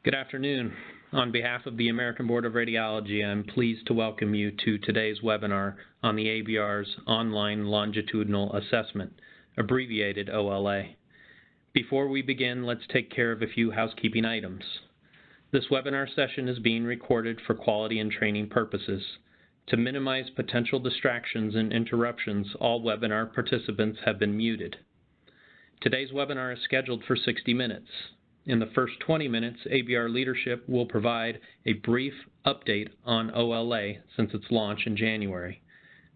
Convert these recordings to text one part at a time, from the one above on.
Good afternoon. On behalf of the American Board of Radiology, I'm pleased to welcome you to today's webinar on the ABR's Online Longitudinal Assessment, abbreviated OLA. Before we begin, let's take care of a few housekeeping items. This webinar session is being recorded for quality and training purposes. To minimize potential distractions and interruptions, all webinar participants have been muted. Today's webinar is scheduled for 60 minutes. In the first 20 minutes, ABR leadership will provide a brief update on OLA since its launch in January.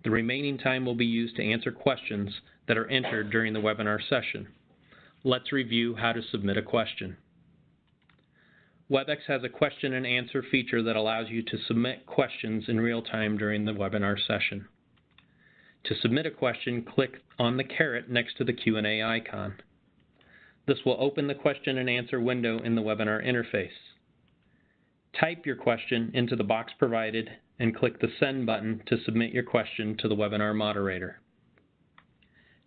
The remaining time will be used to answer questions that are entered during the webinar session. Let's review how to submit a question. WebEx has a question and answer feature that allows you to submit questions in real time during the webinar session. To submit a question, click on the caret next to the Q&A icon. This will open the question and answer window in the webinar interface. Type your question into the box provided and click the Send button to submit your question to the webinar moderator.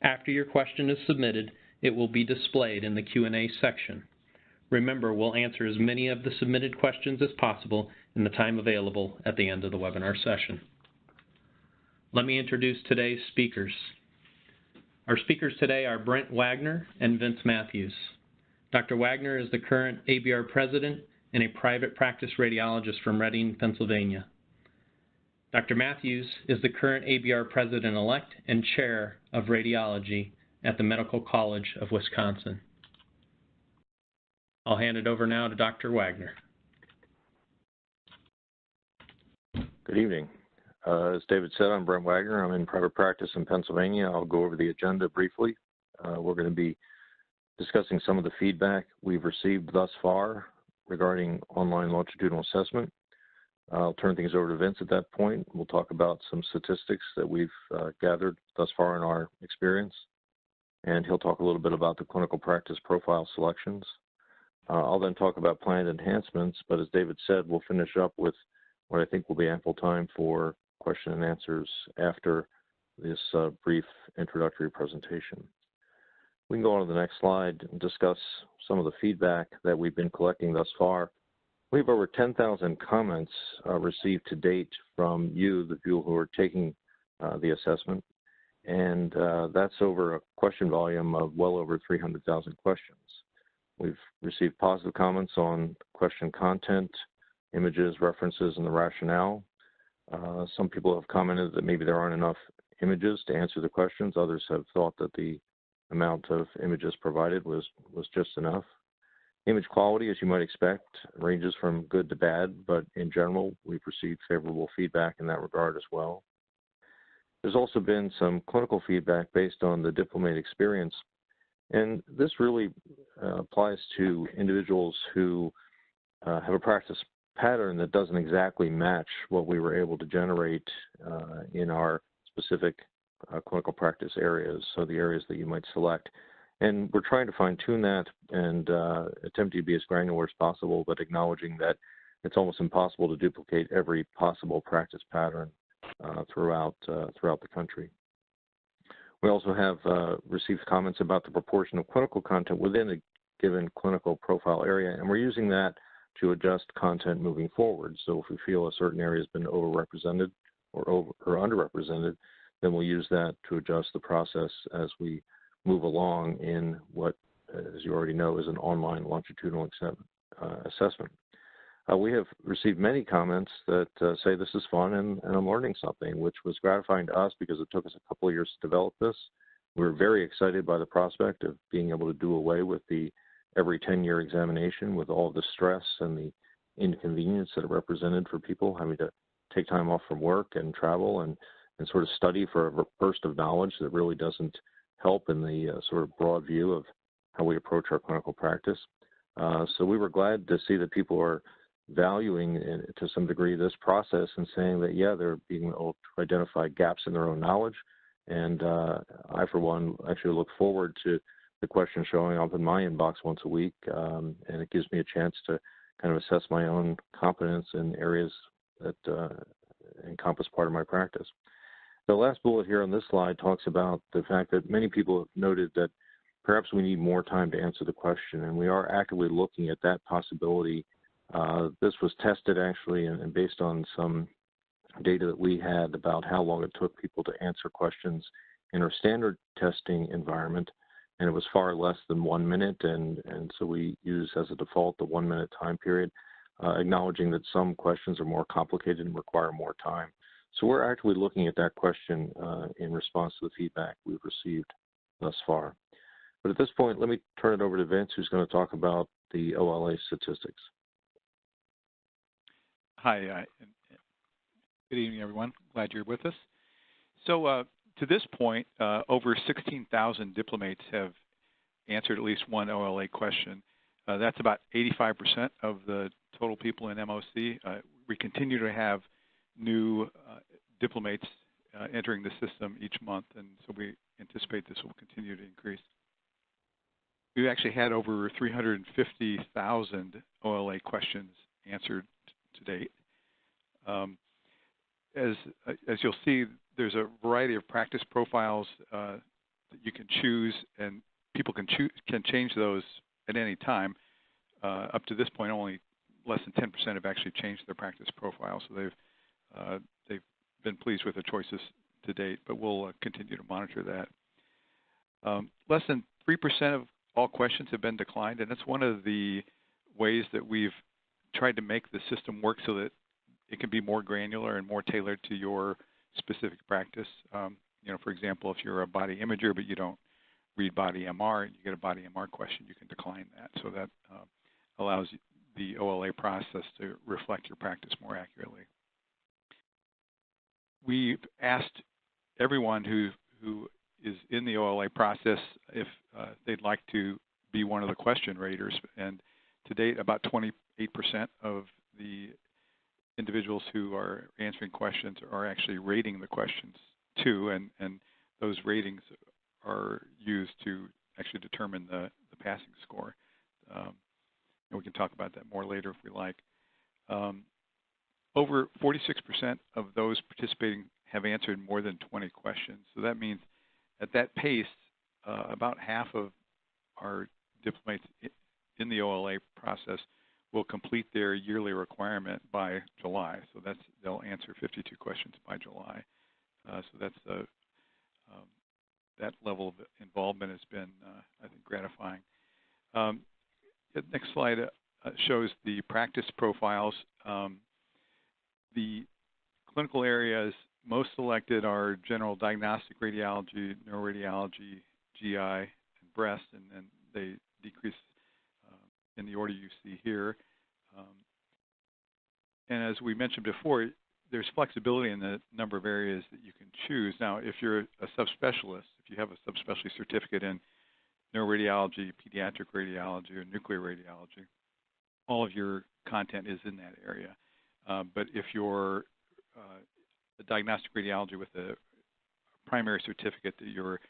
After your question is submitted, it will be displayed in the Q&A section. Remember, we'll answer as many of the submitted questions as possible in the time available at the end of the webinar session. Let me introduce today's speakers. Our speakers today are Brent Wagner and Vince Mathews. Dr. Wagner is the current ABR president and a private practice radiologist from Reading, Pennsylvania. Dr. Mathews is the current ABR president-elect and chair of radiology at the Medical College of Wisconsin. I'll hand it over now to Dr. Wagner. Good evening. As David said, I'm Brent Wagner. I'm in private practice in Pennsylvania. I'll go over the agenda briefly. We're going to be discussing some of the feedback we've received thus far regarding online longitudinal assessment. I'll turn things over to Vince at that point. We'll talk about some statistics that we've gathered thus far in our experience, and he'll talk a little bit about the clinical practice profile selections. I'll then talk about planned enhancements, but as David said, we'll finish up with what I think will be ample time for question and answers after this brief introductory presentation. We can go on to the next slide and discuss some of the feedback that we've been collecting thus far. We have over 10,000 comments received to date from you, the people who are taking the assessment, and that's over a question volume of well over 300,000 questions. We've received positive comments on question content, images, references, and the rationale. Some people have commented that maybe there aren't enough images to answer the questions. Others have thought that the amount of images provided was just enough. Image quality, as you might expect, ranges from good to bad, but in general, we've received favorable feedback in that regard as well. There's also been some clinical feedback based on the diplomate experience, and this really applies to individuals who have a practice pattern that doesn't exactly match what we were able to generate in our specific clinical practice areas, so the areas that you might select. And we're trying to fine-tune that and attempting to be as granular as possible, but acknowledging that it's almost impossible to duplicate every possible practice pattern throughout the country. We also have received comments about the proportion of clinical content within a given clinical profile area, and we're using that to adjust content moving forward. So if we feel a certain area has been overrepresented or underrepresented, then we'll use that to adjust the process as we move along in what, as you already know, is an online longitudinal assessment. We have received many comments that say this is fun and I'm learning something, which was gratifying to us because it took us a couple of years to develop this. We were very excited by the prospect of being able to do away with the every 10-year examination with all the stress and the inconvenience that it represented for people having to take time off from work and travel and sort of study for a burst of knowledge that really doesn't help in the sort of broad view of how we approach our clinical practice. So we were glad to see that people are valuing to some degree this process and saying that, yeah, they're being able to identify gaps in their own knowledge. And I, for one, actually look forward to the question showing up in my inbox once a week, and it gives me a chance to kind of assess my own competence in areas that encompass part of my practice. The last bullet here on this slide talks about the fact that many people have noted that perhaps we need more time to answer the question, and we are actively looking at that possibility This was tested actually and based on some data that we had about how long it took people to answer questions in our standard testing environment, and it was far less than 1 minute, and so we use as a default the 1 minute time period, acknowledging that some questions are more complicated and require more time. So we're actually looking at that question in response to the feedback we've received thus far. But at this point, let me turn it over to Vince, who's going to talk about the OLA statistics. Hi, good evening, everyone. Glad you're with us. So to this point, over 16,000 diplomates have answered at least one OLA question. That's about 85% of the total people in MOC. We continue to have new diplomates entering the system each month, and so we anticipate this will continue to increase. We've actually had over 350,000 OLA questions answered to date. As you'll see, there's a variety of practice profiles that you can choose, and people can change those at any time. Up to this point, only less than 10% have actually changed their practice profile, so they've been pleased with the choices to date, but we'll continue to monitor that. Less than 3% of all questions have been declined, and that's one of the ways that we've tried to make the system work so that it can be more granular and more tailored to your specific practice. For example, if you're a body imager but you don't read body MR, you get a body MR question, you can decline that. So that allows the OLA process to reflect your practice more accurately. We've asked everyone who is in the OLA process if they'd like to be one of the question raters, and to date, about 28% of the individuals who are answering questions are actually rating the questions too, and those ratings are used to actually determine the passing score. And we can talk about that more later if we like. Over 46% of those participating have answered more than 20 questions. So that means at that pace, about half of our diplomates in the OLA process will complete their yearly requirement by July. So they'll answer 52 questions by July. So that's that level of involvement has been, I think, gratifying. The next slide shows the practice profiles. The clinical areas most selected are general diagnostic radiology, neuroradiology, GI, and breast, and they decrease in the order you see here. And as we mentioned before, there's flexibility in the number of areas that you can choose. Now, if you're a subspecialist, if you have a subspecialty certificate in neuroradiology, pediatric radiology, or nuclear radiology, all of your content is in that area. But if you're a diagnostic radiology with a primary certificate that you're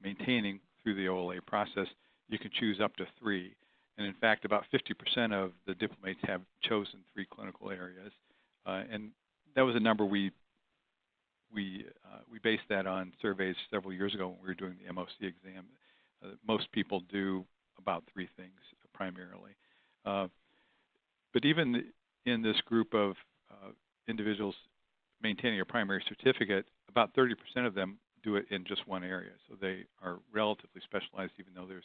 maintaining through the OLA process, you can choose up to 3. And in fact, about 50% of the diplomates have chosen 3 clinical areas. And that was a number we based that on surveys several years ago when we were doing the MOC exam. Most people do about 3 things primarily. But even in this group of individuals maintaining a primary certificate, about 30% of them do it in just one area. So they are relatively specialized, even though there's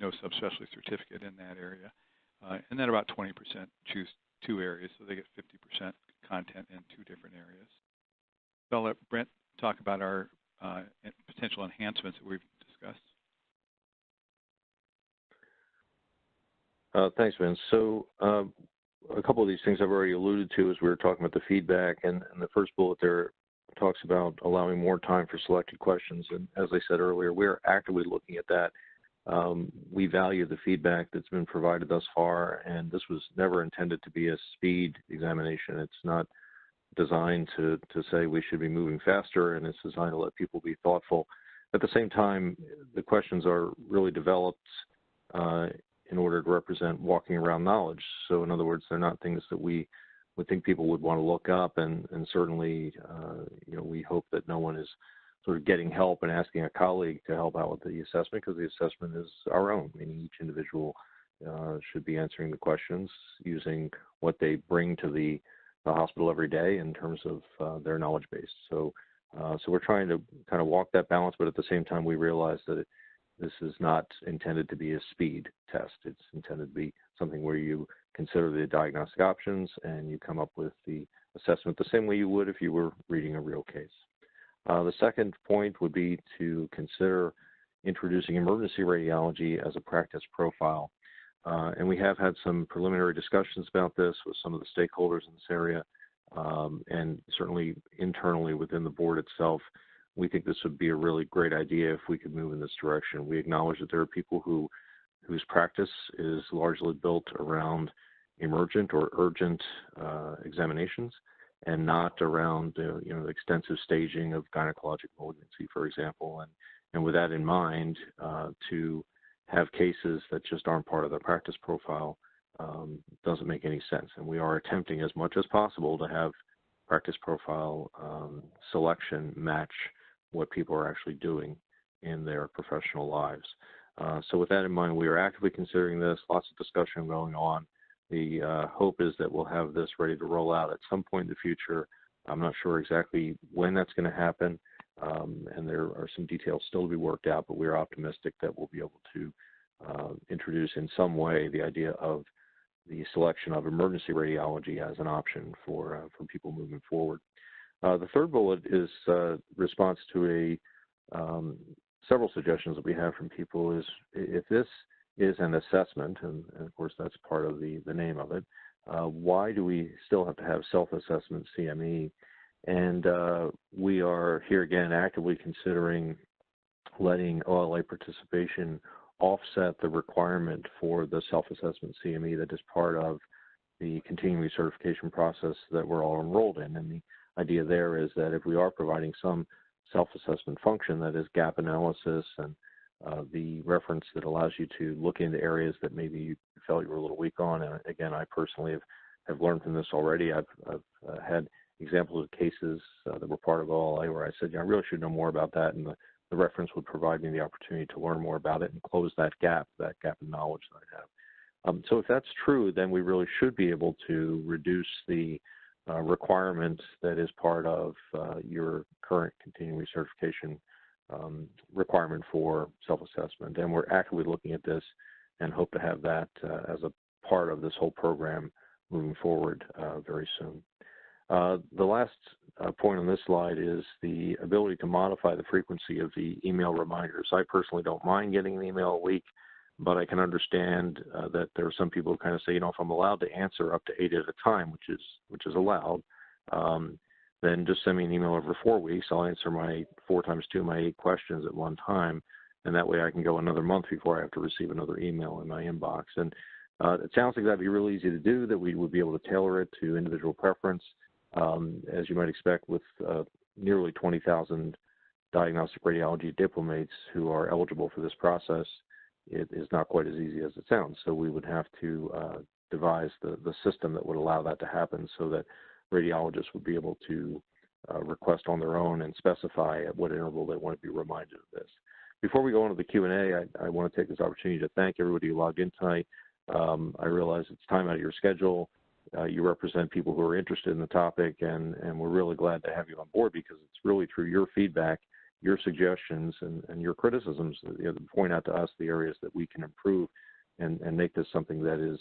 no subspecialty certificate in that area. And then about 20% choose 2 areas, so they get 50% content in 2 different areas. So I'll let Brent talk about our potential enhancements that we've discussed. Thanks, Vince. So a couple of these things I've already alluded to as we were talking about the feedback, and the first bullet there talks about allowing more time for selected questions. And as I said earlier, we're actively looking at that. We value the feedback that's been provided thus far, and this was never intended to be a speed examination. It's not designed to say we should be moving faster, and it's designed to let people be thoughtful. At the same time, the questions are really developed in order to represent walking around knowledge. So in other words, they're not things that we would think people would want to look up, and certainly we hope that no one is sort of getting help and asking a colleague to help out with the assessment, because the assessment is our own, meaning each individual should be answering the questions using what they bring to the hospital every day in terms of their knowledge base. So we're trying to kind of walk that balance, but at the same time, we realize that this is not intended to be a speed test. It's intended to be something where you consider the diagnostic options and you come up with the assessment the same way you would if you were reading a real case. The second point would be to consider introducing emergency radiology as a practice profile. And we have had some preliminary discussions about this with some of the stakeholders in this area, and certainly internally within the board itself. We think this would be a really great idea if we could move in this direction. We acknowledge that there are people whose practice is largely built around emergent or urgent examinations, and not around the extensive staging of gynecologic malignancy, for example. And with that in mind, to have cases that just aren't part of the practice profile doesn't make any sense. And we are attempting as much as possible to have practice profile selection match what people are actually doing in their professional lives. So with that in mind, we are actively considering this, lots of discussion going on. The hope is that we'll have this ready to roll out at some point in the future. I'm not sure exactly when that's going to happen, and there are some details still to be worked out, but we're optimistic that we'll be able to introduce in some way the idea of the selection of emergency radiology as an option for people moving forward. The third bullet is response to several suggestions that we have from people is if this is an assessment, and of course that's part of the name of it, why do we still have to have self-assessment CME? And we are here again actively considering letting OLA participation offset the requirement for the self-assessment CME that is part of the continuing certification process that we're all enrolled in. And the idea there is that if we are providing some self-assessment function, that is gap analysis and the reference that allows you to look into areas that maybe you felt you were a little weak on. And again, I personally have learned from this already. I've had examples of cases that were part of OLA where I said, I really should know more about that, and the reference would provide me the opportunity to learn more about it and close that gap in knowledge that I have. So if that's true, then we really should be able to reduce the requirement that is part of your current continuing certification requirement for self-assessment. And we're actively looking at this and hope to have that as a part of this whole program moving forward very soon. The last point on this slide is the ability to modify the frequency of the email reminders. I personally don't mind getting an email a week, but I can understand that there are some people who kind of say, if I'm allowed to answer up to 8 at a time, which is allowed, then just send me an email over 4 weeks. I'll answer my 4 times 2, my 8 questions at one time, and that way I can go another month before I have to receive another email in my inbox. And it sounds like that'd be really easy to do, that we would be able to tailor it to individual preference. As you might expect, with nearly 20,000 diagnostic radiology diplomates who are eligible for this process, it is not quite as easy as it sounds. So we would have to devise the system that would allow that to happen so that radiologists would be able to request on their own and specify at what interval they want to be reminded of this. Before we go into the Q&A, I want to take this opportunity to thank everybody who logged in tonight. I realize it's time out of your schedule. You represent people who are interested in the topic, and we're really glad to have you on board, because it's really through your feedback, your suggestions, and your criticisms that point out to us the areas that we can improve and make this something that is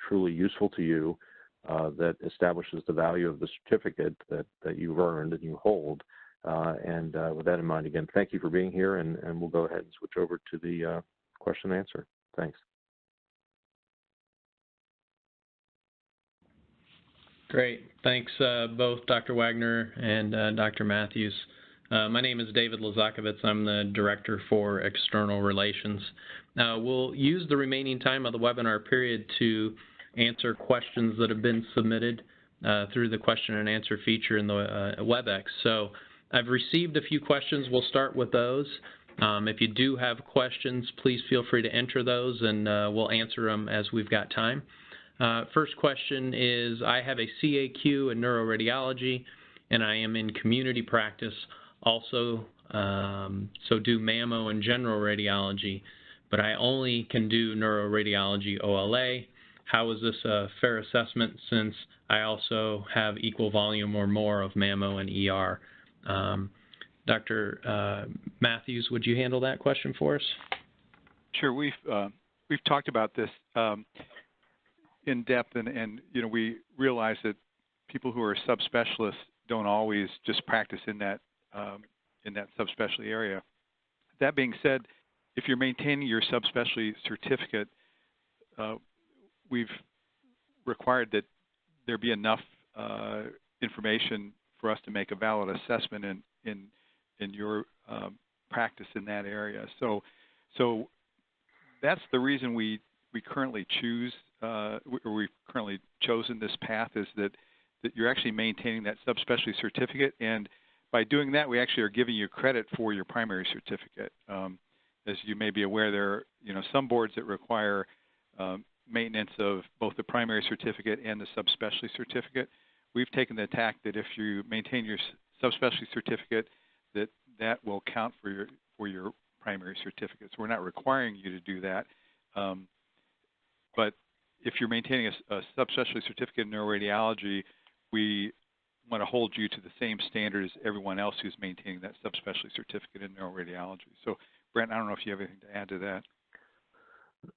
truly useful to you, that establishes the value of the certificate that you've earned and you hold. And with that in mind, again, thank you for being here, and we'll go ahead and switch over to the question and answer. Thanks. Great. Thanks, both Dr. Wagner and Dr. Mathews. My name is David Lazakovitz. I'm the Director for External Relations. We'll use the remaining time of the webinar period to answer questions that have been submitted through the question and answer feature in the WebEx. So I've received a few questions. We'll start with those. If you do have questions, please feel free to enter those, and we'll answer them as we've got time. First question is, I have a CAQ in neuroradiology, and I am in community practice also, so do mammo and general radiology, but I only can do neuroradiology OLA. How is this a fair assessment since I also have equal volume or more of mammo and ER? Dr. Mathews, would you handle that question for us? Sure. We've talked about this in depth, and we realize that people who are subspecialists don't always just practice in that subspecialty area. That being said, if you're maintaining your subspecialty certificate, we've required that there be enough information for us to make a valid assessment in your practice in that area. So that's the reason we currently choose, or we've currently chosen this path, is that you're actually maintaining that subspecialty certificate, and by doing that, we actually are giving you credit for your primary certificate. As you may be aware, there are some boards that require maintenance of both the primary certificate and the subspecialty certificate. We've taken the tack that if you maintain your subspecialty certificate, that will count for your primary certificate. So we're not requiring you to do that, but if you're maintaining a subspecialty certificate in neuroradiology, we want to hold you to the same standard as everyone else who's maintaining that subspecialty certificate in neuroradiology. So, Brent, I don't know if you have anything to add to that.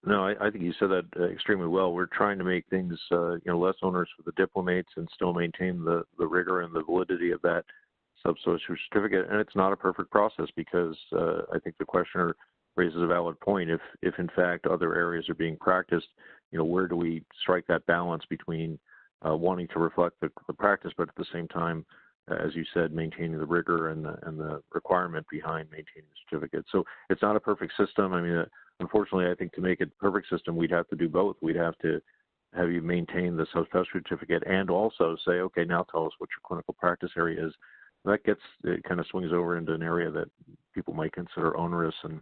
No, I think you said that extremely well. We're trying to make things less onerous for the diplomates and still maintain the rigor and the validity of that subspecialty certificate. And it's not a perfect process because I think the questioner raises a valid point. If in fact other areas are being practiced, where do we strike that balance between wanting to reflect the practice, but at the same time, as you said, maintaining the rigor and the requirement behind maintaining the certificate. So it's not a perfect system. I mean, unfortunately, I think to make it a perfect system, we'd have to do both. We'd have to have you maintain the subspecialty certificate and also say, okay, now tell us what your clinical practice area is. It kind of swings over into an area that people might consider onerous and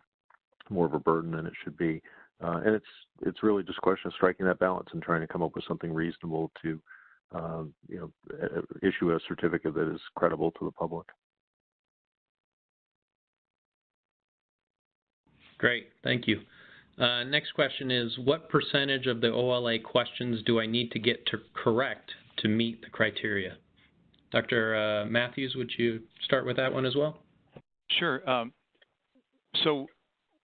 more of a burden than it should be. And it's really just a question of striking that balance and trying to come up with something reasonable to issue a certificate that is credible to the public. Great, thank you. Next question is, what percentage of the OLA questions do I need to get correct to meet the criteria? Dr. Mathews, would you start with that one as well? Sure. So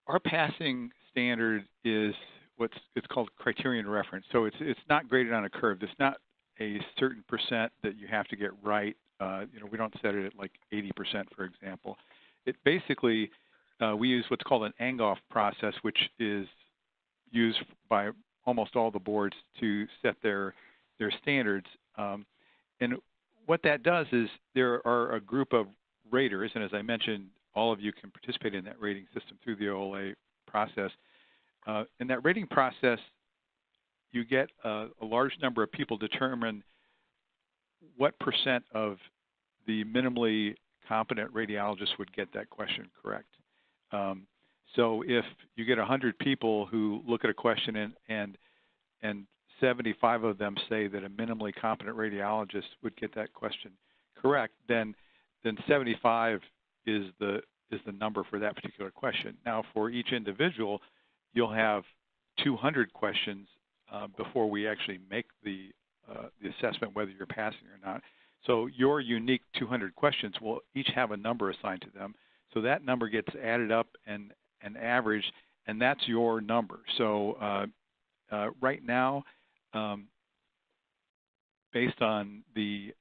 our passing standard is it's called criterion reference. So it's not graded on a curve. It's not a certain percent that you have to get right. We don't set it at like 80%, for example. It basically we use what's called an Angoff process, which is used by almost all the boards to set their standards. And what that does is there are a group of raters, and as I mentioned, all of you can participate in that rating system through the OLA process. In that rating process, you get a large number of people determine what percent of the minimally competent radiologists would get that question correct. So if you get 100 people who look at a question and 75 of them say that a minimally competent radiologist would get that question correct, then 75 is the number for that particular question. Now, for each individual, you'll have 200 questions before we actually make the assessment whether you're passing or not. So your unique 200 questions will each have a number assigned to them. So that number gets added up and averaged, and that's your number. So right now, based on the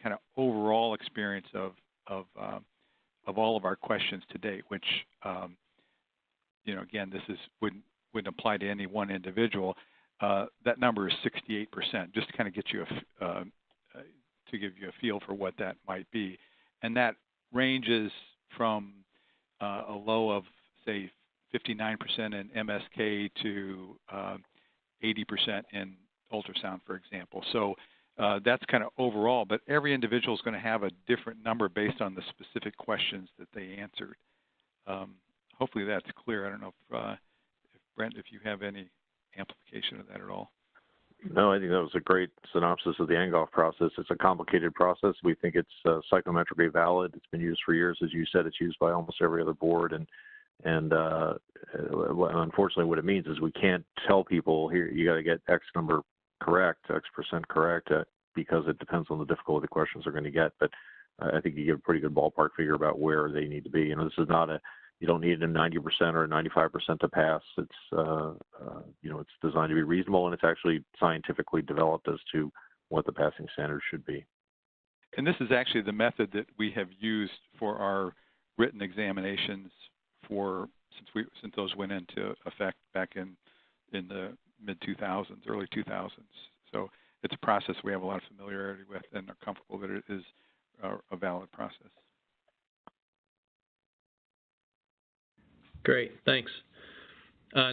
kind of overall experience of all of our questions to date, which again, this wouldn't apply to any one individual. That number is 68%, just to kind of get you to give you a feel for what that might be, and that ranges from a low of say 59% in MSK to 80% in ultrasound, for example. So that's kind of overall, but every individual is going to have a different number based on the specific questions that they answered. Hopefully that's clear. I don't know if Brent, if you have any amplification of that at all. No, I think that was a great synopsis of the Angoff process. It's a complicated process. We think it's psychometrically valid. It's been used for years. As you said, it's used by almost every other board, and And unfortunately, what it means is we can't tell people, here, you got to get X number correct, X% correct, because it depends on the difficulty of the questions they're going to get. But I think you get a pretty good ballpark figure about where they need to be. This is not you don't need a 90% or a 95% to pass. It's, it's designed to be reasonable, and it's actually scientifically developed as to what the passing standard should be. And this is actually the method that we have used for our written examinations since those went into effect back in the mid-2000s, early 2000s. So it's a process we have a lot of familiarity with and are comfortable that it is a valid process. Great, thanks.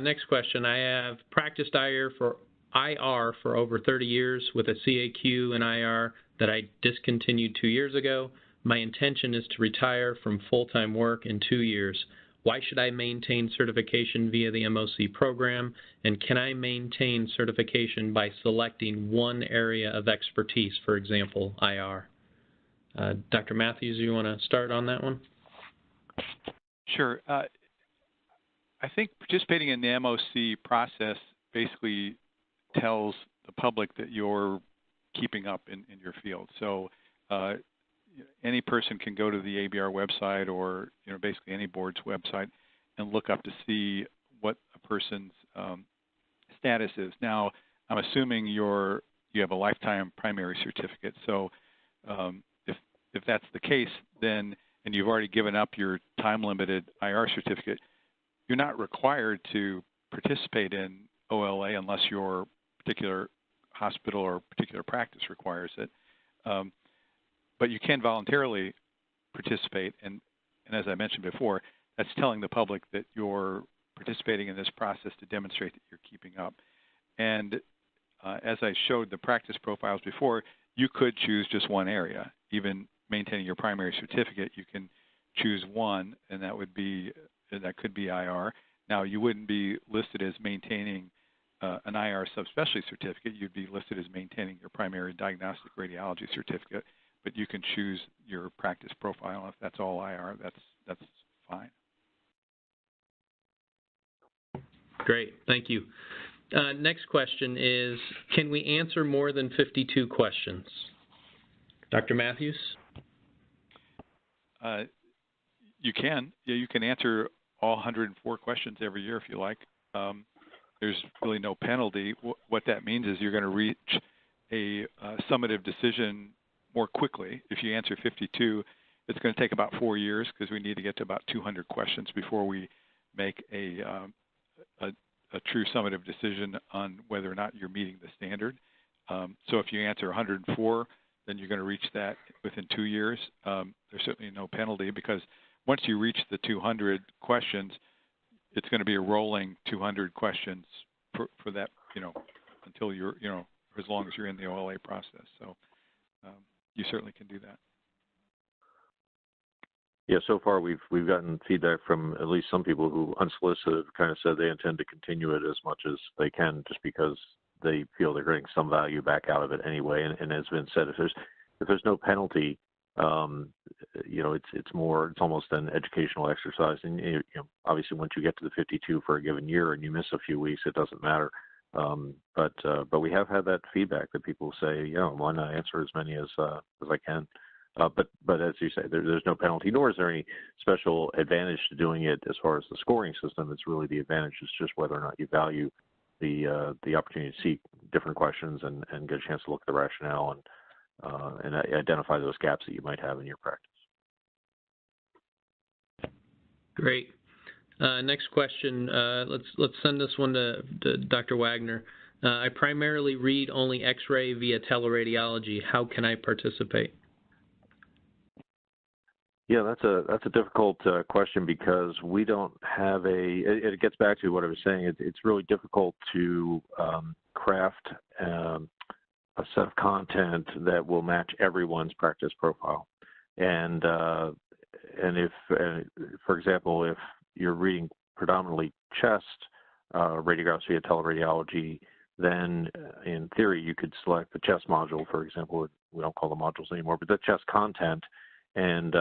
Next question. I have practiced IR for over 30 years with a CAQ and IR that I discontinued 2 years ago. My intention is to retire from full-time work in 2 years. Why should I maintain certification via the MOC program? And can I maintain certification by selecting one area of expertise, for example, IR? Dr. Mathews, you want to start on that one? Sure. I think participating in the MOC process basically tells the public that you're keeping up in your field. So any person can go to the ABR website or basically any board's website and look up to see what a person's status is. Now, I'm assuming you have a lifetime primary certificate. So if that's the case, then and you've already given up your time-limited IR certificate, you're not required to participate in OLA unless your particular hospital or particular practice requires it. But you can voluntarily participate, and as I mentioned before, that's telling the public that you're participating in this process to demonstrate that you're keeping up. And as I showed the practice profiles before, you could choose just one area. Even maintaining your primary certificate, you can choose one, and that could be IR. Now, you wouldn't be listed as maintaining an IR subspecialty certificate. You'd be listed as maintaining your primary diagnostic radiology certificate, but you can choose your practice profile. If that's all IR, that's fine. Great, thank you. Next question is, can we answer more than 52 questions? Dr. Mathews? You can. Yeah, you can answer all 104 questions every year if you like. There's really no penalty. What that means is you're going to reach a summative decision more quickly. If you answer 52, it's going to take about 4 years because we need to get to about 200 questions before we make a true summative decision on whether or not you're meeting the standard. So if you answer 104, then you're going to reach that within 2 years. There's certainly no penalty because once you reach the 200 questions, it's going to be a rolling 200 questions for that, until you're, as long as you're in the OLA process. So you certainly can do that. Yeah, so far we've gotten feedback from at least some people who unsolicited kind of said they intend to continue it as much as they can, just because they feel they're getting some value back out of it anyway. And as Vince said, if there's no penalty, it's almost an educational exercise. And obviously, once you get to the 52 for a given year and you miss a few weeks, it doesn't matter. But we have had that feedback that people say, why not answer as many as I can. But as you say, there's no penalty, nor is there any special advantage to doing it as far as the scoring system. It's really the advantage is just whether or not you value the opportunity to see different questions and get a chance to look at the rationale and identify those gaps that you might have in your practice. Great. Next question. Let's send this one to Dr. Wagner. I primarily read only X-ray via teleradiology. How can I participate? Yeah, that's a difficult question because we don't have it gets back to what I was saying. It's really difficult to craft a set of content that will match everyone's practice profile. And if, for example, if you're reading predominantly chest radiographs via teleradiology, then in theory you could select the chest module, for example. We don't call them modules anymore, but the chest content, and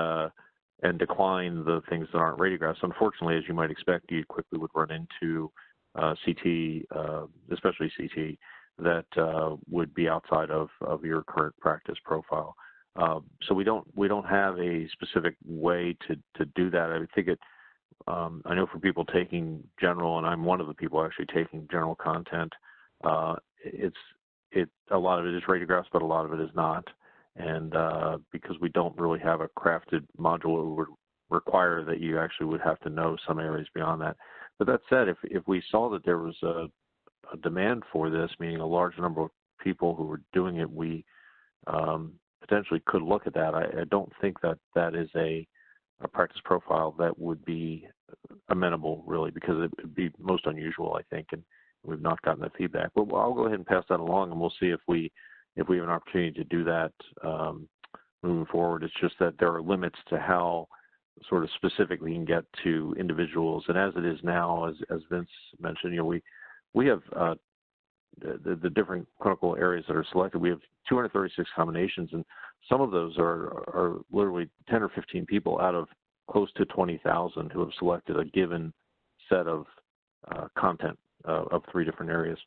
and decline the things that aren't radiographs. Unfortunately, as you might expect, you quickly would run into CT, especially CT, that would be outside of your current practice profile. So we don't have a specific way to do that. I think it. I know for people taking general, and I'm one of the people actually taking general content. A lot of it is radiographs, but a lot of it is not. And because we don't really have a crafted module, it would require that you actually would have to know some areas beyond that. But that said, if we saw that there was a demand for this, meaning a large number of people who were doing it, we potentially could look at that. I don't think that is a practice profile that would be amenable, really, because it would be most unusual, I think, and we've not gotten that feedback. But I'll go ahead and pass that along, and we'll see if we have an opportunity to do that moving forward. It's just that there are limits to how sort of specifically you can get to individuals, and as it is now, as Vince mentioned, we have the different clinical areas that are selected. We have 236 combinations, and some of those are literally 10 or 15 people out of close to 20,000 who have selected a given set of content of 3 different areas.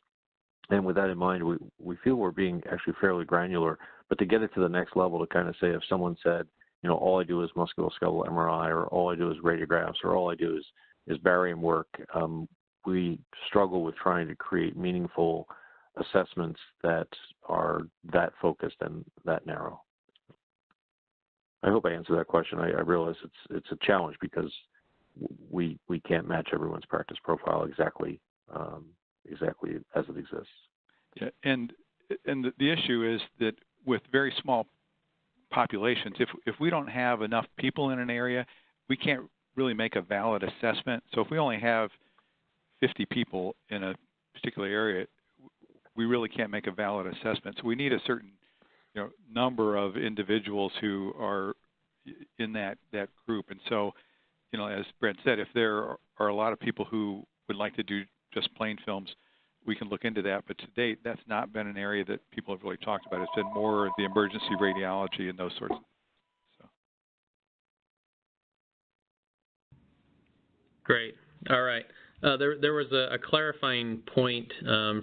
And with that in mind, we feel we're being actually fairly granular. But to get it to the next level, to kind of say, if someone said, all I do is musculoskeletal MRI, or all I do is radiographs, or all I do is barium work, we struggle with trying to create meaningful assessments that are that focused and that narrow. I hope I answered that question. I realize it's a challenge because we can't match everyone's practice profile exactly as it exists. Yeah, and the issue is that with very small populations, if we don't have enough people in an area, we can't really make a valid assessment. So if we only have 50 people in a particular area, we really can't make a valid assessment. So we need a certain number of individuals who are in that group. And so, as Brent said, if there are a lot of people who would like to do just plain films, we can look into that. But to date, that's not been an area that people have really talked about. It's been more the emergency radiology and those sorts of things. So. Great. All right. There was a clarifying point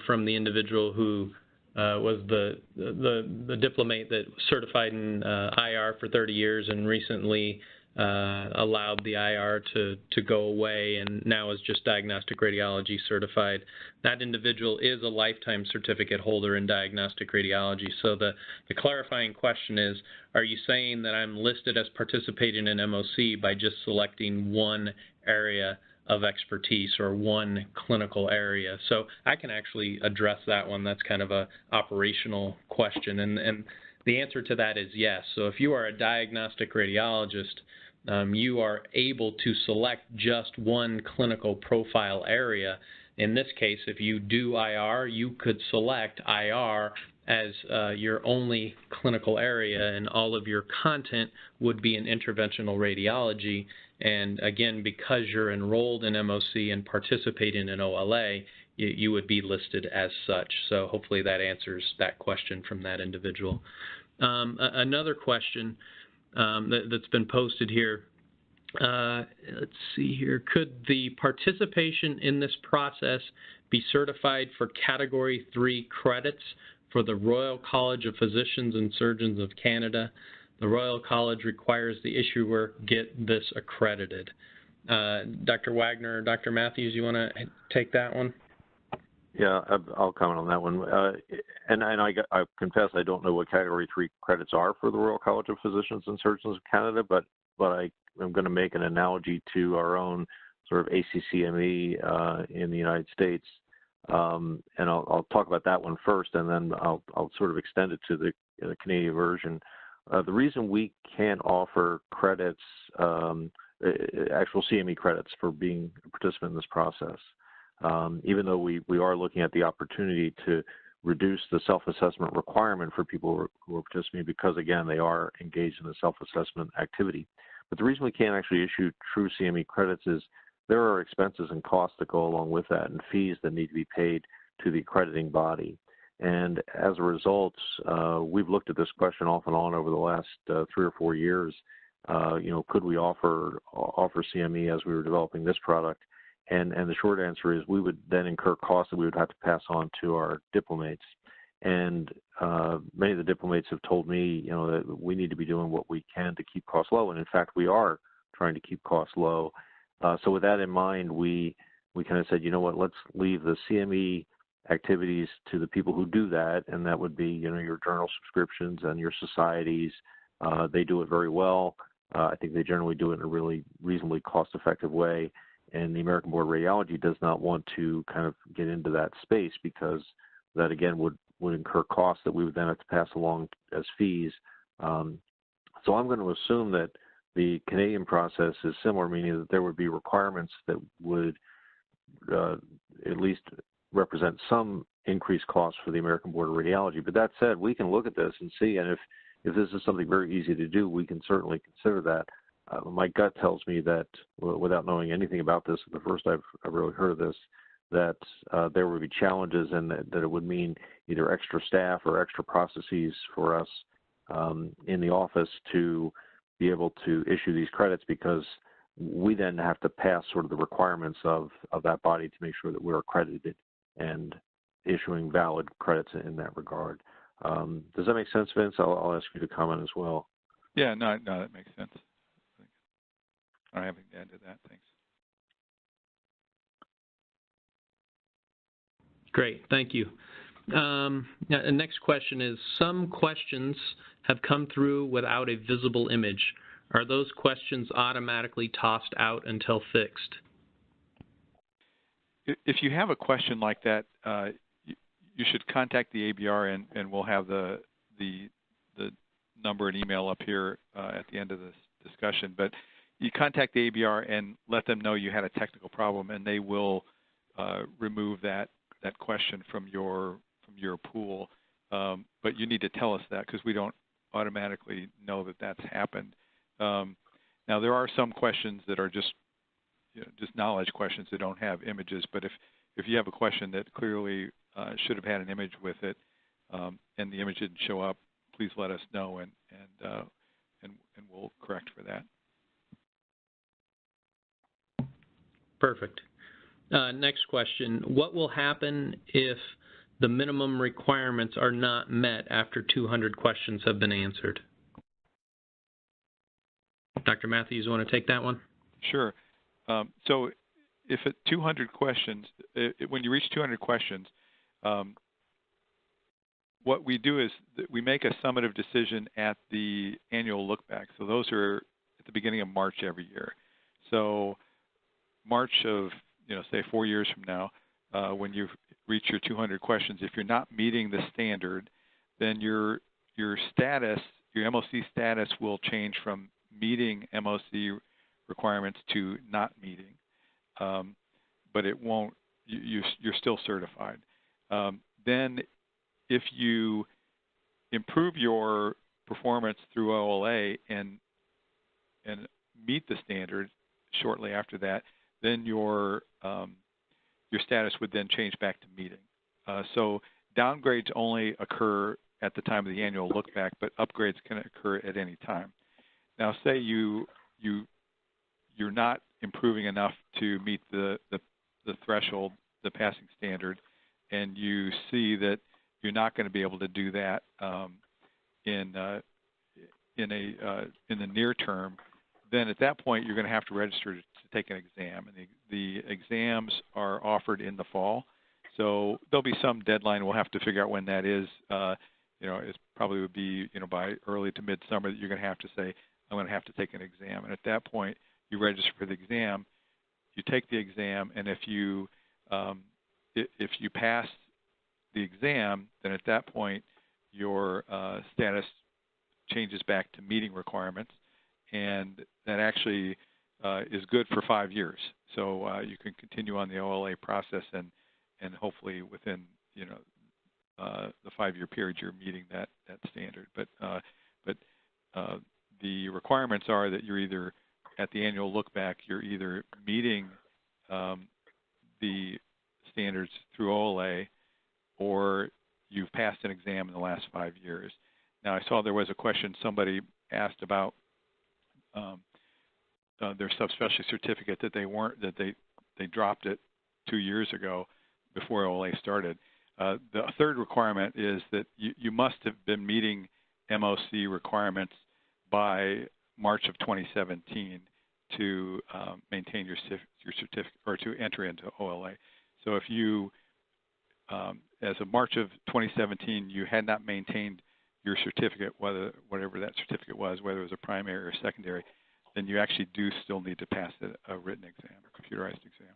from the individual who was the diplomate that certified in IR for 30 years and recently allowed the IR to go away and now is just diagnostic radiology certified. That individual is a lifetime certificate holder in diagnostic radiology. So the clarifying question is, are you saying that I'm listed as participating in MOC by just selecting one area of expertise or one clinical area? So I can actually address that one. That's kind of a operational question. And the answer to that is yes. So if you are a diagnostic radiologist, you are able to select just one clinical profile area. In this case, if you do IR, you could select IR as your only clinical area, and all of your content would be in interventional radiology. And again, because you're enrolled in MOC and participating in OLA, you would be listed as such. So hopefully that answers that question from that individual. Another question that's been posted here. Let's see here. Could the participation in this process be certified for Category 3 credits for the Royal College of Physicians and Surgeons of Canada? The Royal College requires the issuer get this accredited. Dr. Wagner or Dr. Mathews, you want to take that one? Yeah, I'll comment on that one. And I confess I don't know what Category 3 credits are for the Royal College of Physicians and Surgeons of Canada, but I am going to make an analogy to our own sort of ACCME in the United States. And I'll talk about that one first, and then I'll sort of extend it to the Canadian version. The reason we can't offer credits, actual CME credits for being a participant in this process, even though we are looking at the opportunity to reduce the self-assessment requirement for people who are participating because, again, they are engaged in the self-assessment activity. But the reason we can't actually issue true CME credits is there are expenses and costs that go along with that and fees that need to be paid to the accrediting body. And as a result, we've looked at this question off and on over the last 3 or 4 years. could we offer CME as we were developing this product? And the short answer is we would then incur costs that we would have to pass on to our diplomates. And many of the diplomates have told me, that we need to be doing what we can to keep costs low. And in fact, we are trying to keep costs low. So with that in mind, we kind of said, let's leave the CME activities to the people who do that, and that would be, your journal subscriptions and your societies. They do it very well. I think they generally do it in a really reasonably cost-effective way. And the American Board of Radiology does not want to kind of get into that space because that, again, would incur costs that we would then have to pass along as fees. So I'm going to assume that the Canadian process is similar, meaning that there would be requirements that would at least represent some increased costs for the American Board of Radiology. But that said, we can look at this and see, and if this is something very easy to do, we can certainly consider that. My gut tells me that, without knowing anything about this, the first I've really heard of this, that there would be challenges and that it would mean either extra staff or extra processes for us in the office to be able to issue these credits, because we then have to pass sort of the requirements of that body to make sure that we're accredited and issuing valid credits in that regard. Does that make sense, Vince? I'll ask you to comment as well. Yeah, no, that makes sense. I don't have anything to add to that. Thanks. Great, thank you. The next question is, some questions have come through without a visible image. Are those questions automatically tossed out until fixed? If you have a question like that, you should contact the ABR, and we'll have the number and email up here at the end of this discussion. But you contact the ABR and let them know you had a technical problem, and they will remove that question from your pool. But you need to tell us that, because we don't automatically know that that's happened. Now, there are some questions that are just knowledge questions that don't have images. But if you have a question that clearly should have had an image with it, and the image didn't show up, please let us know, and we'll correct for that. Perfect. Next question. What will happen if the minimum requirements are not met after 200 questions have been answered? Dr. Mathews, you want to take that one? Sure. So if at 200 questions, when you reach 200 questions, what we do is we make a summative decision at the annual look back. So those are at the beginning of March every year. So March of, say 4 years from now, when you've reached your 200 questions, if you're not meeting the standard, then your status, your MOC status will change from meeting MOC requirements to not meeting. But it won't, you're still certified. Then if you improve your performance through OLA and meet the standard shortly after that, then your status would then change back to meeting. So downgrades only occur at the time of the annual look back, but upgrades can occur at any time. Now, say you're not improving enough to meet the threshold, the passing standard, and you see that you're not going to be able to do that in the near term, then at that point you're going to have to register to take an exam, and the exams are offered in the fall. So there'll be some deadline. We'll have to figure out when that is. It probably would be by early to midsummer that you're going to have to say, I'm going to have to take an exam, and at that point you register for the exam. You take the exam, and if you pass the exam, then at that point your status changes back to meeting requirements, and that actually is good for 5 years. So you can continue on the OLA process, and hopefully within the 5-year period you're meeting that standard. But the requirements are that you're either at the annual look back, you're either meeting the standards through OLA, or you've passed an exam in the last 5 years. Now, I saw there was a question somebody asked about their subspecialty certificate that they dropped it 2 years ago before OLA started. The third requirement is that you must have been meeting MOC requirements by March of 2017 to maintain your certificate or to enter into OLA. So if you, as of March of 2017, you had not maintained your certificate, whatever that certificate was, whether it was a primary or secondary, then you actually do still need to pass a written exam, a computerized exam.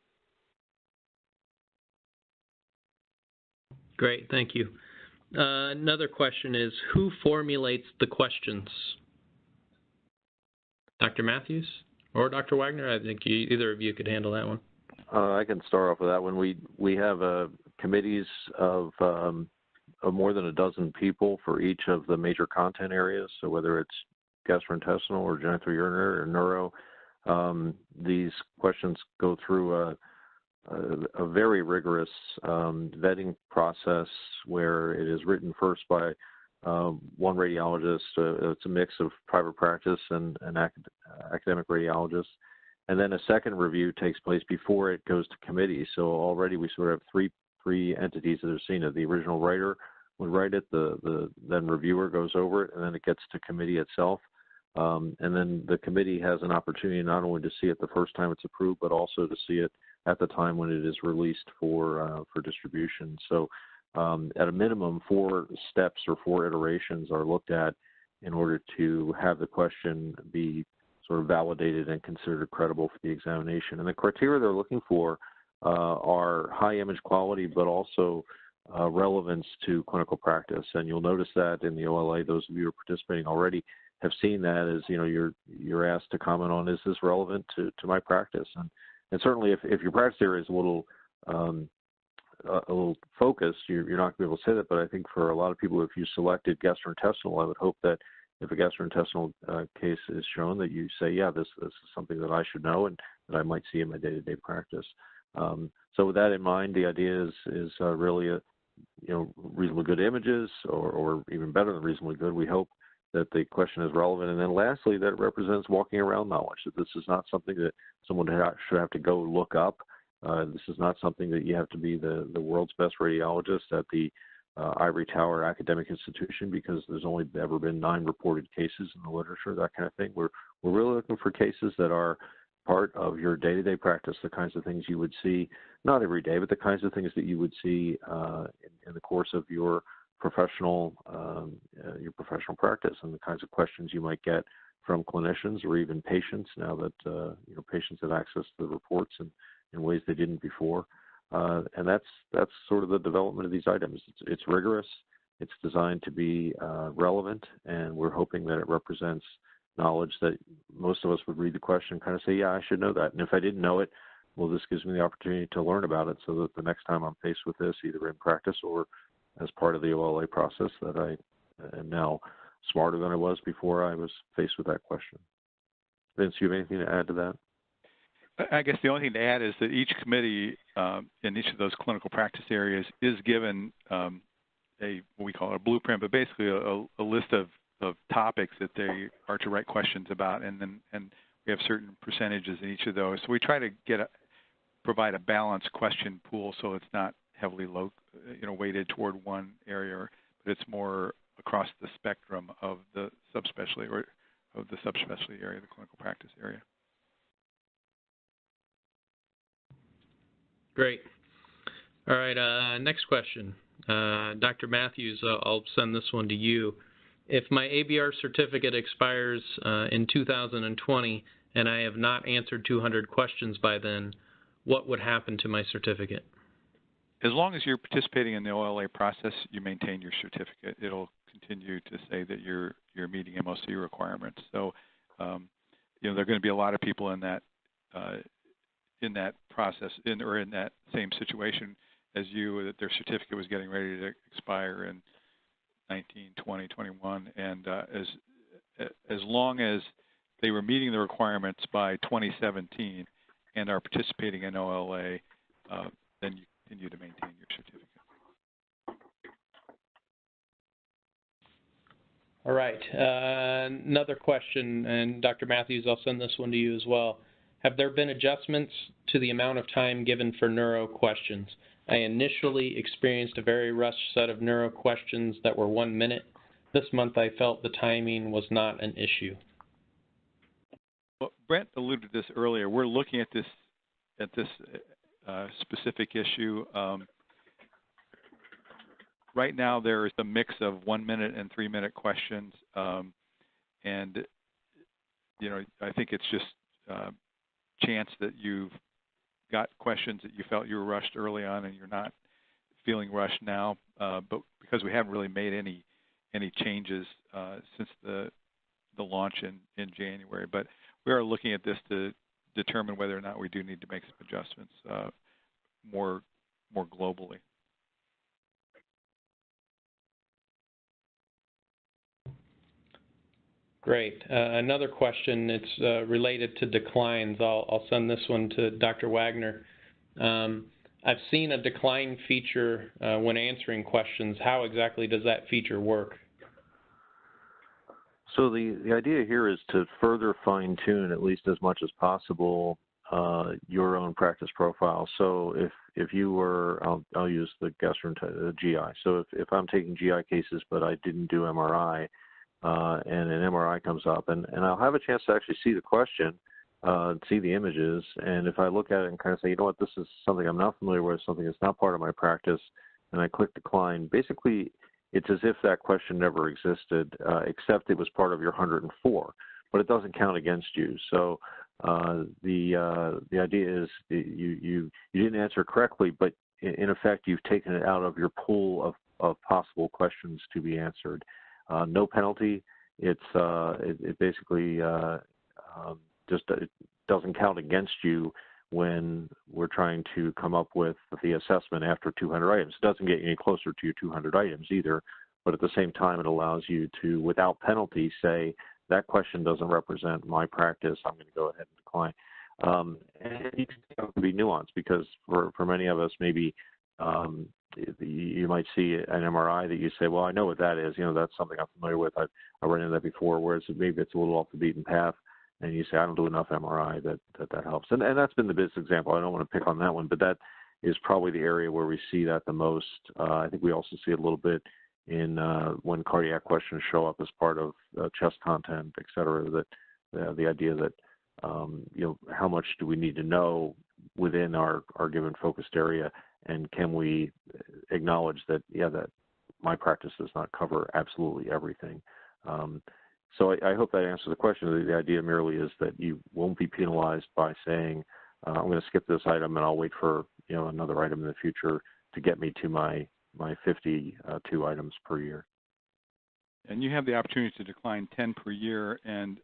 Great, thank you. Another question is, who formulates the questions? Dr. Mathews or Dr. Wagner? I think either of you could handle that one. I can start off with that one. We have committees of more than a dozen people for each of the major content areas. So whether it's gastrointestinal or genitourinary or neuro, these questions go through a very rigorous vetting process where it is written first by one radiologist. It's a mix of private practice and academic radiologists. And then a second review takes place before it goes to committee. So already we sort of have three entities that have seen it. The original writer would write it, the then reviewer goes over it, and then it gets to committee itself. And then the committee has an opportunity not only to see it the first time it's approved, but also to see it at the time when it is released for distribution. So at a minimum, 4 steps or 4 iterations are looked at in order to have the question be sort of validated and considered credible for the examination. And the criteria they're looking for are high image quality, but also relevance to clinical practice. And you'll notice that in the OLA, those of you who are participating already have seen that as, you're asked to comment on, is this relevant to my practice? And certainly if your practice area is a little focused, you're not going to be able to say that. But I think for a lot of people, if you selected gastrointestinal, I would hope that if a gastrointestinal case is shown, that you say, yeah, this is something that I should know and that I might see in my day-to-day practice. So with that in mind, the idea is really reasonably good images, or even better than reasonably good. We hope that the question is relevant. And then lastly, that it represents walking around knowledge, that this is not something that someone should have to go look up. This is not something that you have to be the world's best radiologist at the ivory tower academic institution because there's only ever been 9 reported cases in the literature, that kind of thing. We're really looking for cases that are part of your day-to-day practice, the kinds of things you would see, not every day, but the kinds of things that you would see in the course of your professional practice, and the kinds of questions you might get from clinicians or even patients now that patients have access to the reports in ways they didn't before. And that's sort of the development of these items. It's rigorous, it's designed to be relevant, and we're hoping that it represents knowledge that most of us would read the question and kind of say, yeah, I should know that. And if I didn't know it, well, this gives me the opportunity to learn about it so that the next time I'm faced with this, either in practice or as part of the OLA process, that I am now smarter than I was before I was faced with that question. Vince, you have anything to add to that? I guess the only thing to add is that each committee in each of those clinical practice areas is given what we call a blueprint, but basically a list of topics that they are to write questions about, and we have certain percentages in each of those. So we try to provide a balanced question pool so it's not heavily weighted toward one area, but it's more across the spectrum of the subspecialty area, the clinical practice area. Great. All right, next question. Dr. Mathews, I'll send this one to you. If my ABR certificate expires in 2020 and I have not answered 200 questions by then, what would happen to my certificate? As long as you're participating in the OLA process, you maintain your certificate. It'll continue to say that you're meeting MOC requirements. So, there are going to be a lot of people in that process, or in that same situation as you, that their certificate was getting ready to expire in 19, 20, 21, and as long as they were meeting the requirements by 2017 and are participating in OLA, then you continue to maintain your certificate. All right. Another question, and Dr. Mathews, I'll send this one to you as well. Have there been adjustments to the amount of time given for neuro questions? I initially experienced a very rushed set of neuro questions that were 1 minute. This month I felt the timing was not an issue. Well, Brent alluded to this earlier. We're looking at this specific issue. Right now, there is a mix of 1 minute and 3 minute questions, and I think it's just chance that you've got questions that you felt you were rushed early on, and you're not feeling rushed now. But because we haven't really made any changes since the launch in January, but we are looking at this to determine whether or not we do need to make some adjustments more globally. Great. Another question, it's related to declines. I'll send this one to Dr. Wagner. I've seen a decline feature when answering questions. How exactly does that feature work? So the idea here is to further fine-tune, at least as much as possible, your own practice profile. So if you were, I'll use the GI. So if I'm taking GI cases but I didn't do MRI, and an MRI comes up, and I'll have a chance to actually see the question, see the images, and if I look at it and kind of say, you know what, this is something I'm not familiar with, something that's not part of my practice, and I click decline, basically it's as if that question never existed, except it was part of your 104, but it doesn't count against you. So the idea is you didn't answer correctly, but in effect you've taken it out of your pool of possible questions to be answered. No penalty. It basically just it doesn't count against you when we're trying to come up with the assessment after 200 items. It doesn't get you any closer to your 200 items either, but at the same time it allows you to, without penalty, say that question doesn't represent my practice. I'm going to go ahead and decline. And it can be nuanced because for many of us, maybe you might see an MRI that you say, well, I know what that is. That's something I'm familiar with. I've run into that before, whereas maybe it's a little off the beaten path, and you say, I don't do enough MRI, that helps. And that's been the biggest example. I don't want to pick on that one, but that is probably the area where we see that the most. I think we also see it a little bit in when cardiac questions show up as part of chest content, et cetera, that the idea that, how much do we need to know within our given focused area, and can we acknowledge that, that my practice does not cover absolutely everything. So I hope that answers the question. The idea merely is that you won't be penalized by saying, I'm going to skip this item and I'll wait for another item in the future to get me to my 52 items per year. And you have the opportunity to decline 10 per year, and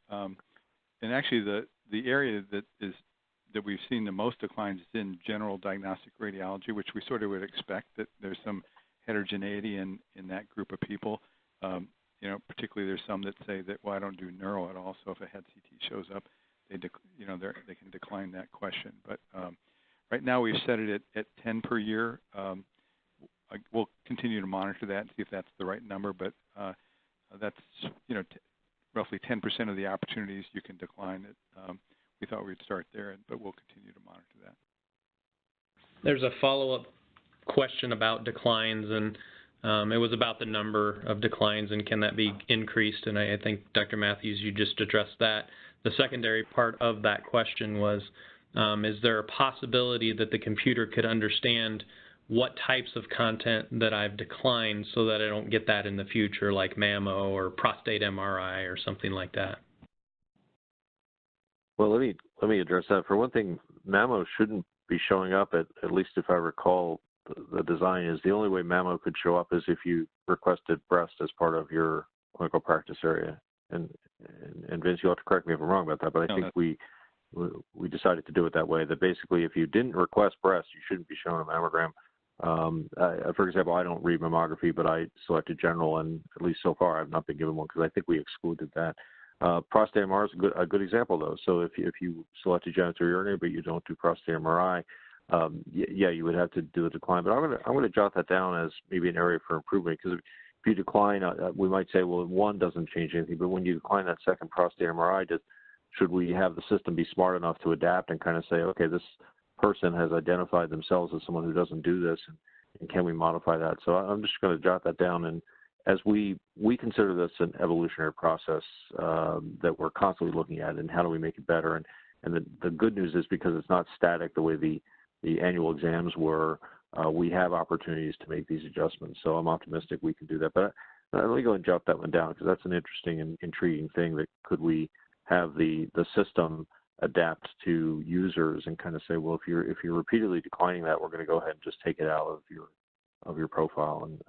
actually the area that we've seen the most declines is in general diagnostic radiology, which we sort of would expect that there's some heterogeneity in that group of people. Particularly there's some that say that, well, I don't do neuro at all, so if a head CT shows up, they can decline that question. But right now we've set it at 10 per year. We'll continue to monitor that and see if that's the right number, but that's roughly 10% of the opportunities you can decline it. We thought we'd start there, but we'll continue to monitor that. There's a follow-up question about declines, and it was about the number of declines and can that be increased, and I think, Dr. Mathews, you just addressed that. The secondary part of that question was, is there a possibility that the computer could understand what types of content that I've declined so that I don't get that in the future, like mammo or prostate MRI or something like that? Well, let me address that. For one thing, mammo shouldn't be showing up, at least if I recall the design is. The only way mammo could show up is if you requested breast as part of your clinical practice area. And Vince, you'll have to correct me if I'm wrong about that, but I think we decided to do it that way, that basically if you didn't request breast, you shouldn't be shown a mammogram. For example, I don't read mammography, but I selected general, and at least so far I've not been given one because I think we excluded that. Prostate MRI is a good example, though. So if you select a genitourinary but you don't do prostate MRI, you would have to do a decline. But I'm going to jot that down as maybe an area for improvement, because you decline, we might say, well, one doesn't change anything, but when you decline that second prostate MRI, should we have the system be smart enough to adapt and kind of say, okay, this person has identified themselves as someone who doesn't do this, and can we modify that? So I'm just going to jot that down. And as we consider this an evolutionary process that we're constantly looking at, and how do we make it better? And the good news is, because it's not static the way the annual exams were, we have opportunities to make these adjustments. So I'm optimistic we can do that. But let me go and jot that one down, because that's an interesting and intriguing thing. That could we have the system adapt to users and kind of say, well, if you're repeatedly declining that, we're going to go ahead and just take it out of your profile. And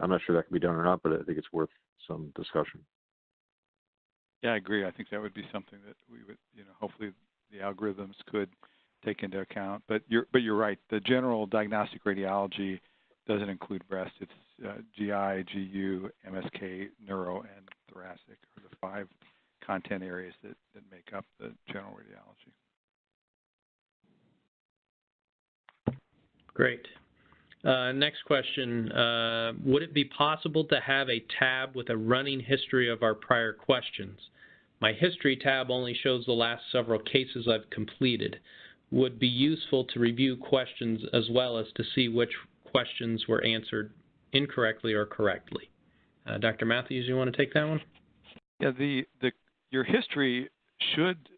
I'm not sure that can be done or not, but I think it's worth some discussion. Yeah, I agree. I think that would be something that we would, hopefully the algorithms could take into account. But you're right. The general diagnostic radiology doesn't include breast. It's GI, GU, MSK, neuro, and thoracic are the 5 content areas that make up the general radiology. Great. Next question. Would it be possible to have a tab with a running history of our prior questions? My history tab only shows the last several cases I've completed. Would be useful to review questions as well as to see which questions were answered incorrectly or correctly. Dr. Mathews, you want to take that one? Yeah, your history should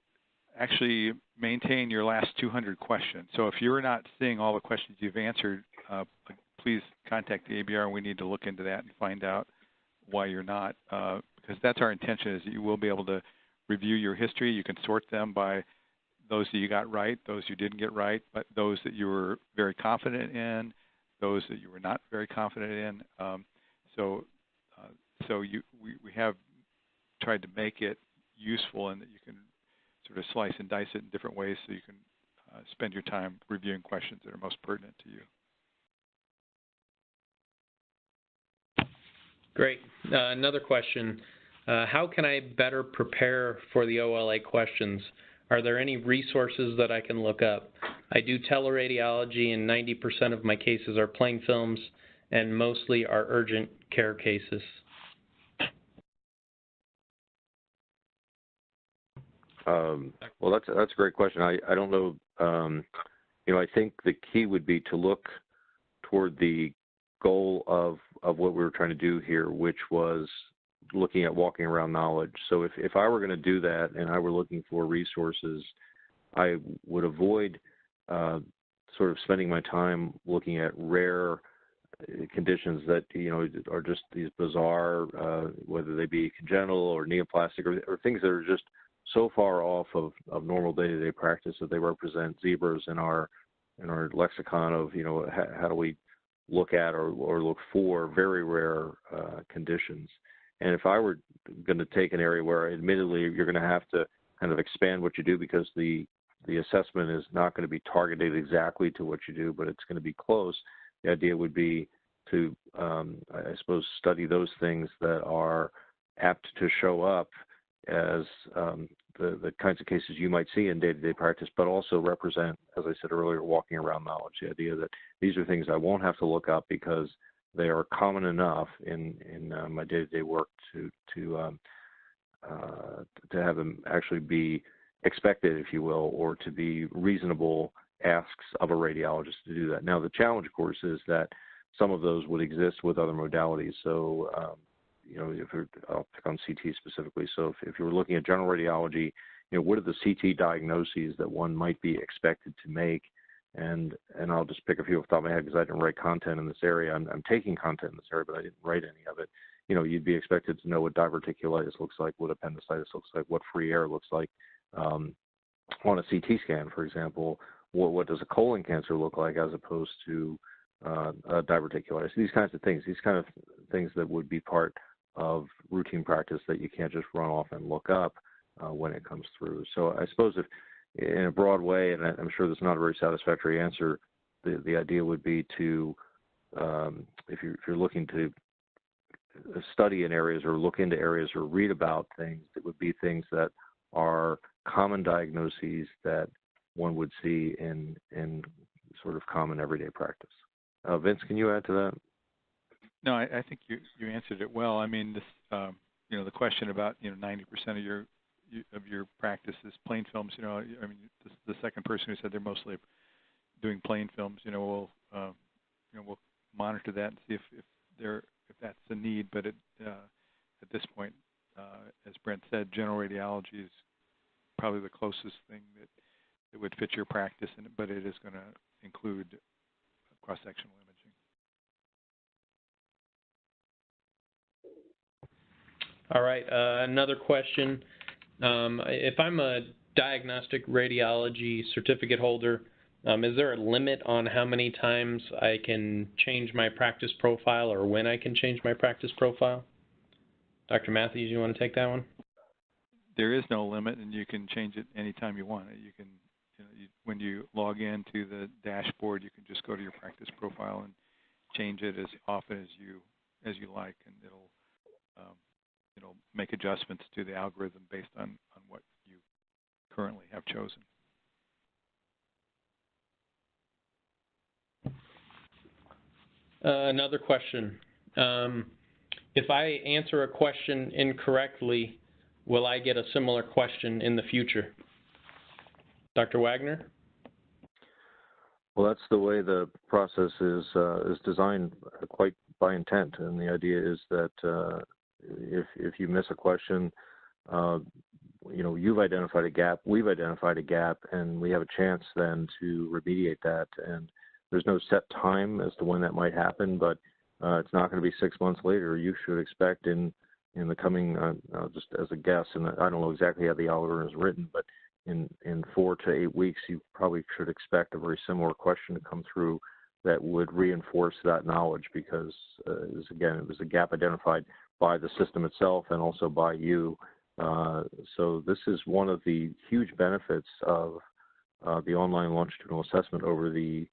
actually maintain your last 200 questions. So if you're not seeing all the questions you've answered, please contact the ABR, and we need to look into that and find out why you're not, because that's our intention, is that you will be able to review your history. You can sort them by those that you got right, those you didn't get right, but those that you were very confident in, those that you were not very confident in. So we have tried to make it useful, and that you can sort of slice and dice it in different ways, so you can spend your time reviewing questions that are most pertinent to you. Great. Another question. How can I better prepare for the OLA questions? Are there any resources that I can look up? I do teleradiology, and 90% of my cases are plain films, and mostly are urgent care cases. Well, that's a great question. I don't know. I think the key would be to look toward the goal of what we were trying to do here, which was looking at walking around knowledge. So if I were going to do that and I were looking for resources, I would avoid sort of spending my time looking at rare conditions that are just these bizarre, whether they be congenital or neoplastic or things that are just so far off of normal day-to-day practice that they represent zebras in our lexicon of how do we look at or look for very rare conditions. And if I were going to take an area where admittedly you're going to have to kind of expand what you do, because the assessment is not going to be targeted exactly to what you do, but it's going to be close, the idea would be to, I suppose, study those things that are apt to show up as the kinds of cases you might see in day-to-day practice, but also represent, as I said earlier, walking around knowledge. The idea that these are things I won't have to look up because they are common enough in my day-to-day work to have them actually be expected, if you will, or to be reasonable asks of a radiologist to do that. Now, the challenge, of course, is that some of those would exist with other modalities. So, I'll pick on CT specifically. So if you were looking at general radiology, what are the CT diagnoses that one might be expected to make? And I'll just pick a few off the top of my head because I didn't write content in this area. I'm taking content in this area, but I didn't write any of it. You'd be expected to know what diverticulitis looks like, what appendicitis looks like, what free air looks like. On a CT scan, for example, what does a colon cancer look like as opposed to diverticulitis? These kinds of things that would be part of routine practice that you can't just run off and look up when it comes through. So I suppose if, in a broad way, and I'm sure that's not a very satisfactory answer, the idea would be to, if you're looking to study in areas or look into areas or read about things, it would be things that are common diagnoses that one would see in sort of common everyday practice. Vince, can you add to that? No, I think you answered it well. I mean, this, the question about 90% of your practice is plain films. I mean, the second person who said they're mostly doing plain films. We'll monitor that and see if that's the need. But at this point, as Brent said, general radiology is probably the closest thing that would fit your practice, but it is going to include cross-sectional imaging. All right, another question. If I'm a diagnostic radiology certificate holder, is there a limit on how many times I can change my practice profile or when I can change my practice profile? Dr. Mathews, you want to take that one? There is no limit, and you can change it anytime you want. You can, when you log into the dashboard, you can just go to your practice profile and change it as often as you like, and it'll make adjustments to the algorithm based on what you currently have chosen. Another question. If I answer a question incorrectly, will I get a similar question in the future? Dr. Wagner? Well, that's the way the process is designed quite by intent, and the idea is that if you miss a question, you've identified a gap, we've identified a gap, and we have a chance then to remediate that. And there's no set time as to when that might happen, but it's not going to be 6 months later. You should expect in the coming, just as a guess, and I don't know exactly how the algorithm is written, but in 4 to 8 weeks, you probably should expect a very similar question to come through that would reinforce that knowledge, because it was a gap identified by the system itself and also by you. So this is one of the huge benefits of the online longitudinal assessment over the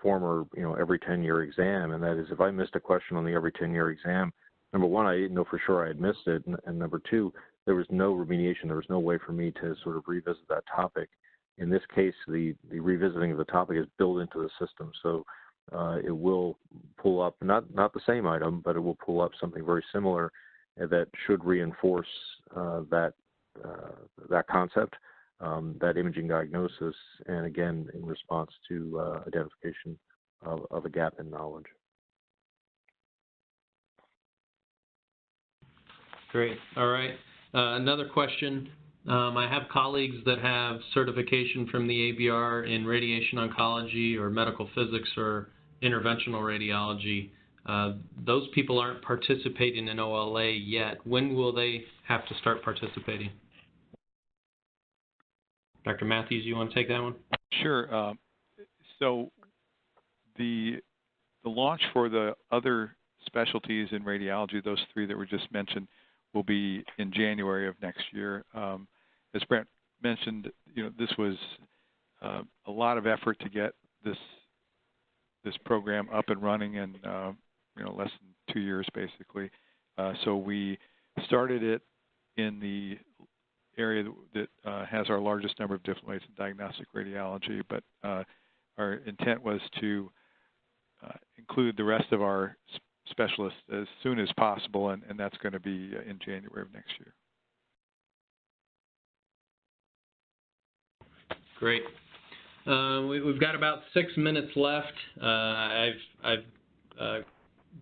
former, every 10-year exam, and that is, if I missed a question on the every 10-year exam, number one, I didn't know for sure I had missed it, and number two, there was no remediation. There was no way for me to sort of revisit that topic. In this case, the revisiting of the topic is built into the system, so it will pull up not the same item, but it will pull up something very similar that should reinforce that concept, that imaging diagnosis, and again, in response to identification of a gap in knowledge. Great. All right. Another question. I have colleagues that have certification from the ABR in radiation oncology or medical physics or interventional radiology. Those people aren't participating in OLA yet. When will they have to start participating? Dr. Mathews, you want to take that one? Sure. So the launch for the other specialties in radiology, those three that were just mentioned, will be in January of next year. As Brent mentioned, this was a lot of effort to get this program up and running in less than 2 years, basically. So we started it in the area that has our largest number of diplomates in diagnostic radiology, but our intent was to include the rest of our specialists as soon as possible, and that's going to be in January of next year. Great. We've got about 6 minutes left. I've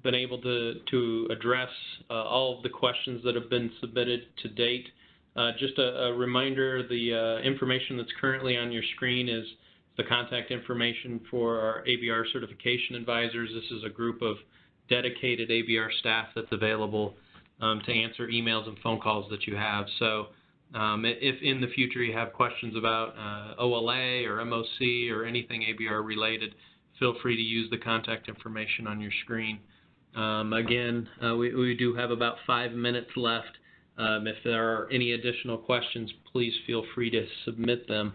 been able to address all of the questions that have been submitted to date. Just a reminder, the information that's currently on your screen is the contact information for our ABR certification advisors. This is a group of dedicated ABR staff that's available to answer emails and phone calls that you have. So if in the future you have questions about OLA or MOC or anything ABR related, feel free to use the contact information on your screen. Again, we do have about 5 minutes left. If there are any additional questions, please feel free to submit them.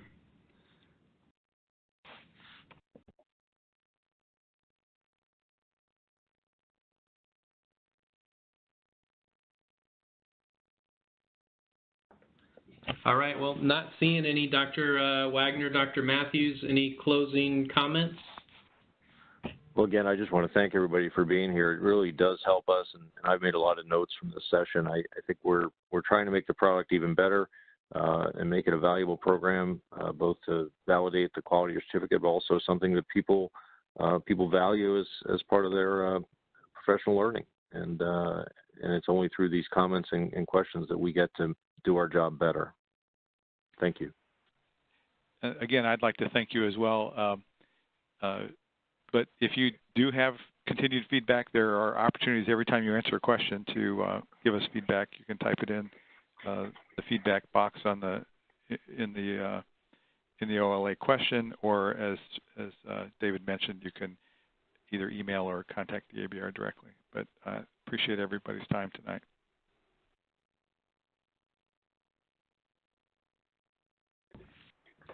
All right, well, not seeing any. Dr. Wagner, Dr. Mathews, any closing comments? Well, again, I just want to thank everybody for being here. It really does help us, and I've made a lot of notes from this session. I think we're trying to make the product even better and make it a valuable program, both to validate the quality of your certificate, but also something that people value as part of their professional learning. And it's only through these comments and questions that we get to do our job better. Thank you. Again, I'd like to thank you as well. But if you do have continued feedback, there are opportunities every time you answer a question to give us feedback. You can type it in the feedback box on in the OLA question, or as David mentioned, you can either email or contact the ABR directly. But I appreciate everybody's time tonight.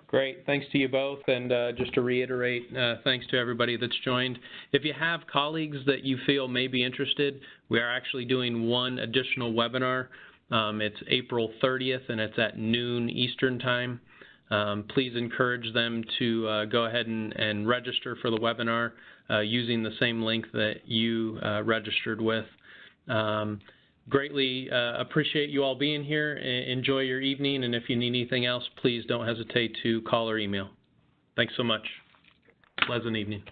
Great. Thanks to you both. And just to reiterate, thanks to everybody that's joined. If you have colleagues that you feel may be interested, we are actually doing one additional webinar. It's April 30th, and it's at noon Eastern Time. Please encourage them to go ahead and register for the webinar using the same link that you registered with. Greatly appreciate you all being here. Enjoy your evening, and if you need anything else, please don't hesitate to call or email. Thanks so much. Pleasant evening.